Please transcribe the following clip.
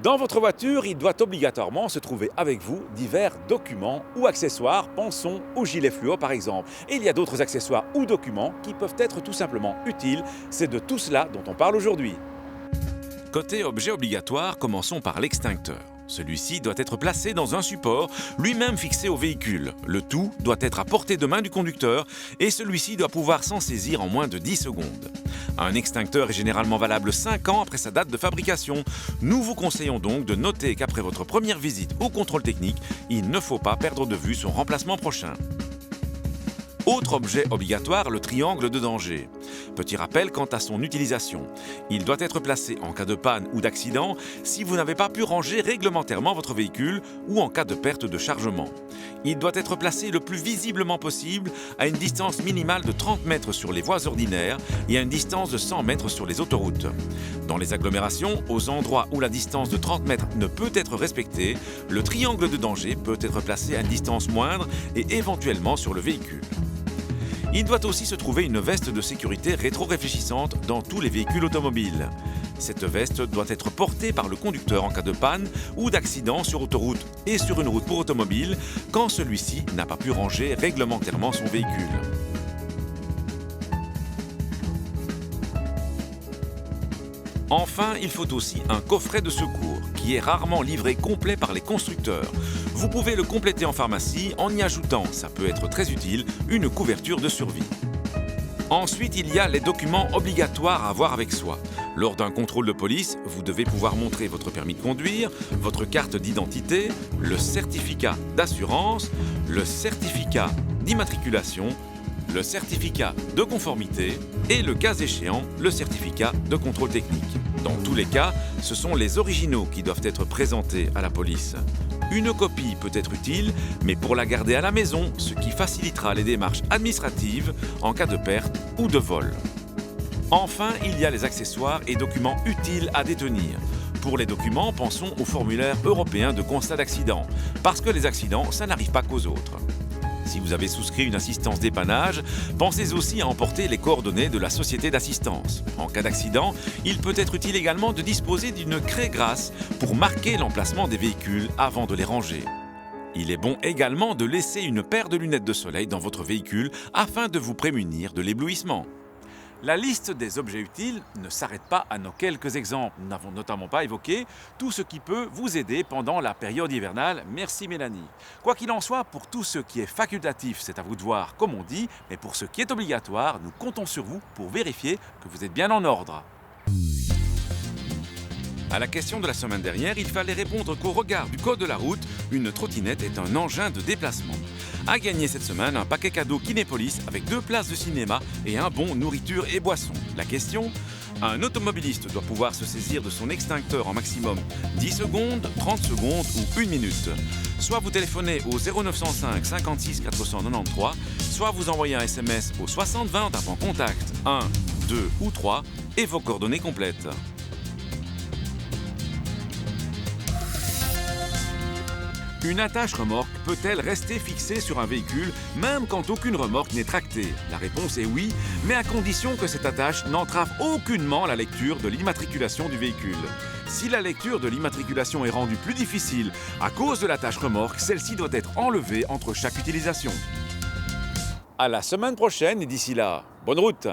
Dans votre voiture, il doit obligatoirement se trouver avec vous divers documents ou accessoires, pensons ou gilets fluo par exemple. Et il y a d'autres accessoires ou documents qui peuvent être tout simplement utiles. C'est de tout cela dont on parle aujourd'hui. Côté objet obligatoire, commençons par l'extincteur. Celui-ci doit être placé dans un support, lui-même fixé au véhicule. Le tout doit être à portée de main du conducteur et celui-ci doit pouvoir s'en saisir en moins de 10 secondes. Un extincteur est généralement valable 5 ans après sa date de fabrication. Nous vous conseillons donc de noter qu'après votre première visite au contrôle technique, il ne faut pas perdre de vue son remplacement prochain. Autre objet obligatoire, le triangle de danger. Petit rappel quant à son utilisation. Il doit être placé en cas de panne ou d'accident si vous n'avez pas pu ranger réglementairement votre véhicule ou en cas de perte de chargement. Il doit être placé le plus visiblement possible à une distance minimale de 30 mètres sur les voies ordinaires et à une distance de 100 mètres sur les autoroutes. Dans les agglomérations, aux endroits où la distance de 30 mètres ne peut être respectée, le triangle de danger peut être placé à une distance moindre et éventuellement sur le véhicule. Il doit aussi se trouver une veste de sécurité rétro-réfléchissante dans tous les véhicules automobiles. Cette veste doit être portée par le conducteur en cas de panne ou d'accident sur autoroute et sur une route pour automobile quand celui-ci n'a pas pu ranger réglementairement son véhicule. Enfin, il faut aussi un coffret de secours qui est rarement livré complet par les constructeurs. Vous pouvez le compléter en pharmacie en y ajoutant, ça peut être très utile, une couverture de survie. Ensuite, il y a les documents obligatoires à avoir avec soi. Lors d'un contrôle de police, vous devez pouvoir montrer votre permis de conduire, votre carte d'identité, le certificat d'assurance, le certificat d'immatriculation, le certificat de conformité et, le cas échéant, le certificat de contrôle technique. Dans tous les cas, ce sont les originaux qui doivent être présentés à la police. Une copie peut être utile, mais pour la garder à la maison, ce qui facilitera les démarches administratives en cas de perte ou de vol. Enfin, il y a les accessoires et documents utiles à détenir. Pour les documents, pensons au formulaire européen de constat d'accident, parce que les accidents, ça n'arrive pas qu'aux autres. Si vous avez souscrit une assistance dépannage, pensez aussi à emporter les coordonnées de la société d'assistance. En cas d'accident, il peut être utile également de disposer d'une craie grasse pour marquer l'emplacement des véhicules avant de les ranger. Il est bon également de laisser une paire de lunettes de soleil dans votre véhicule afin de vous prémunir de l'éblouissement. La liste des objets utiles ne s'arrête pas à nos quelques exemples. Nous n'avons notamment pas évoqué tout ce qui peut vous aider pendant la période hivernale. Merci Mélanie. Quoi qu'il en soit, pour tout ce qui est facultatif, c'est à vous de voir comme on dit, mais pour ce qui est obligatoire, nous comptons sur vous pour vérifier que vous êtes bien en ordre. À la question de la semaine dernière, il fallait répondre qu'au regard du code de la route, une trottinette est un engin de déplacement. À gagner cette semaine, un paquet cadeau Kinépolis avec 2 places de cinéma et un bon nourriture et boisson. La question ? Un automobiliste doit pouvoir se saisir de son extincteur en maximum 10 secondes, 30 secondes ou 1 minute. Soit vous téléphonez au 0905 56 493, soit vous envoyez un SMS au 60 20 tapant contact 1, 2 ou 3 et vos coordonnées complètes. Une attache remorque peut-elle rester fixée sur un véhicule même quand aucune remorque n'est tractée ? La réponse est oui, mais à condition que cette attache n'entrave aucunement la lecture de l'immatriculation du véhicule. Si la lecture de l'immatriculation est rendue plus difficile à cause de l'attache remorque, celle-ci doit être enlevée entre chaque utilisation. À la semaine prochaine et d'ici là, bonne route!